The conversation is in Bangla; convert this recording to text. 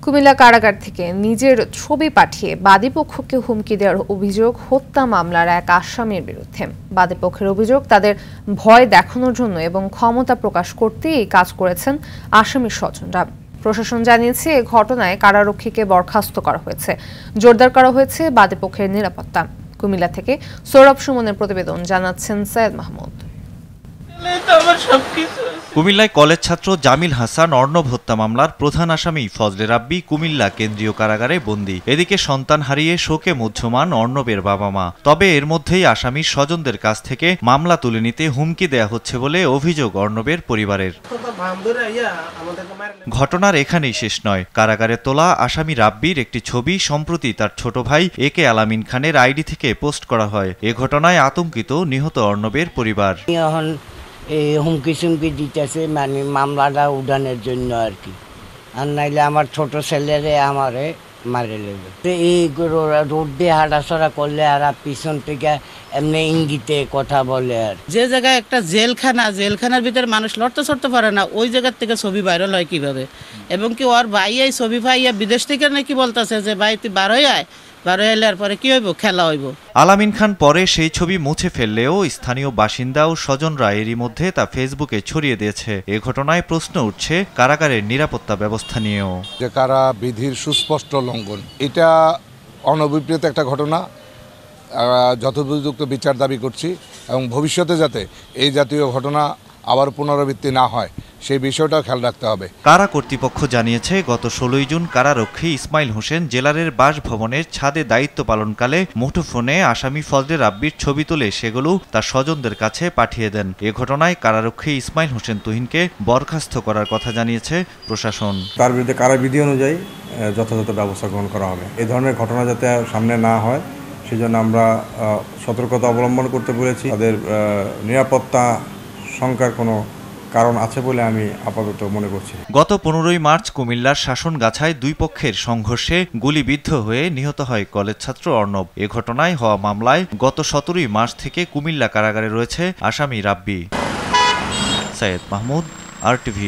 কুমিল্লা কারাগার থেকে নিজের ছবি পাঠিয়ে বাদীপক্ষকে হুমকি দেওয়ার অভিযোগ হত্যা মামলার এক আসামির বিরুদ্ধে। বাদীপক্ষের অভিযোগ, তাদের ভয় দেখানোর জন্য এবং ক্ষমতা প্রকাশ করতে এই কাজ করেছেন আসামির স্বজনরা। প্রশাসন জানিয়েছে, এ ঘটনায় কারারক্ষীকে বরখাস্ত করা হয়েছে, জোরদার করা হয়েছে বাদীপক্ষের নিরাপত্তা। কুমিল্লা থেকে সৌরভ সুমনের প্রতিবেদন, জানাচ্ছেন সৈয়দ মাহমুদ। কুমিল্লায় কলেজ ছাত্র জামিল হাসান অর্ণব হত্যা মামলার প্রধান আসামি ফজলে রাব্বি কুমিল্লা কেন্দ্রীয় কারাগারে বন্দী। এদিকে সন্তান হারিয়ে শোকে মুহ্যমান অর্ণবের বাবা মা। তবে এর মধ্যেই আসামির স্বজনদের কাছ থেকে মামলা তুলে নিতে হুমকি দেয়া হচ্ছে বলে অভিযোগ অর্ণবের পরিবারের। ঘটনার এখানেই শেষ নয়। কারাগারে তোলা আসামি রাব্বির একটি ছবি সম্প্রতি তার ছোট ভাই একে আলামিন খানের আইডি থেকে পোস্ট করা হয়। এ ঘটনায় আতঙ্কিত নিহত অর্ণবের পরিবার। এই হুমকি চুমকি দিতেছে, মানে মামলাটা উঠানোর জন্য আর কি, আর নাইলে আমার ছোট ছেলেরে আমারে মারে নেবে। তো এই রোড দিয়ে হাঁটাচড়া করলে আর পিছন থেকে এমনি ইঙ্গিতে কথা বলে। আর যে জায়গায় একটা জেলখানার ভিতরে মানুষ লড়তে চড়তে পারে না, ওই জায়গার থেকে ছবি ভাইরাল হয় কিভাবে? এবং কি ওর ভাই এই ছবি ভাইয়া বিদেশ থেকে নাকি বলতেছে যে ভাই তুই বার হয়ে আয়, বার হয়ে এলে পরে কি হইব, খেলা হইব। আলামিন খান পরে সেই ছবি মুছে ফেললেও স্থানীয় বাসিন্দা ও স্বজনরা এরই মধ্যে তা ফেসবুকে ছড়িয়ে দিয়েছে। এ ঘটনায় প্রশ্ন উঠছে কারাগারের নিরাপত্তা ব্যবস্থা নিয়েও। যে কারা বিধির সুস্পষ্ট লঙ্ঘন, এটা অনভিপ্রেত একটা ঘটনা, যথোপযুক্ত বিচার দাবি করছি এবং ভবিষ্যতে যাতে এই জাতীয় ঘটনা আবার পুনরাবৃত্তি না হয় সেই বিষয়টাও খেয়াল রাখতে হবে। কারা কর্তৃপক্ষ জানিয়েছে, গত 16 জুন কারারক্ষী ইসমাইল হোসেন জেলারের বাসভবনের ছাদে দায়িত্ব পালনকালে মুঠোফোনে আসামি ফজলে রাব্বির ছবি তুলে সেগুলো তার স্বজনদের কাছে পাঠিয়ে দেন। এ ঘটনায় কারারক্ষী ইসমাইল হোসেন তুহিনকে বরখাস্ত করার কথা জানিয়েছে প্রশাসন। তার বিরুদ্ধে কারাবিধি অনুযায়ী যথাযথ ব্যবস্থা গ্রহণ করা হবে। এই ধরনের ঘটনা যাতে সামনে না হয় সেজন্য আমরা সতর্কতা অবলম্বন করতে বলেছি। তাদের নিরাপত্তা শঙ্কার কোনো কারণ আছে বলে আমি আপাতত মনে করছি। গত 15ই মার্চ কুমিল্লার শাসনগাছায় দুই পক্ষের সংঘর্ষে গুলিবিদ্ধ হয়ে নিহত হয় কলেজ ছাত্র অর্ণব। এ ঘটনায় হওয়া মামলায় গত 17ই মার্চ থেকে কুমিল্লা কারাগারে রয়েছে আসামি রাব্বি। সৈয়দ মাহমুদ, RTV।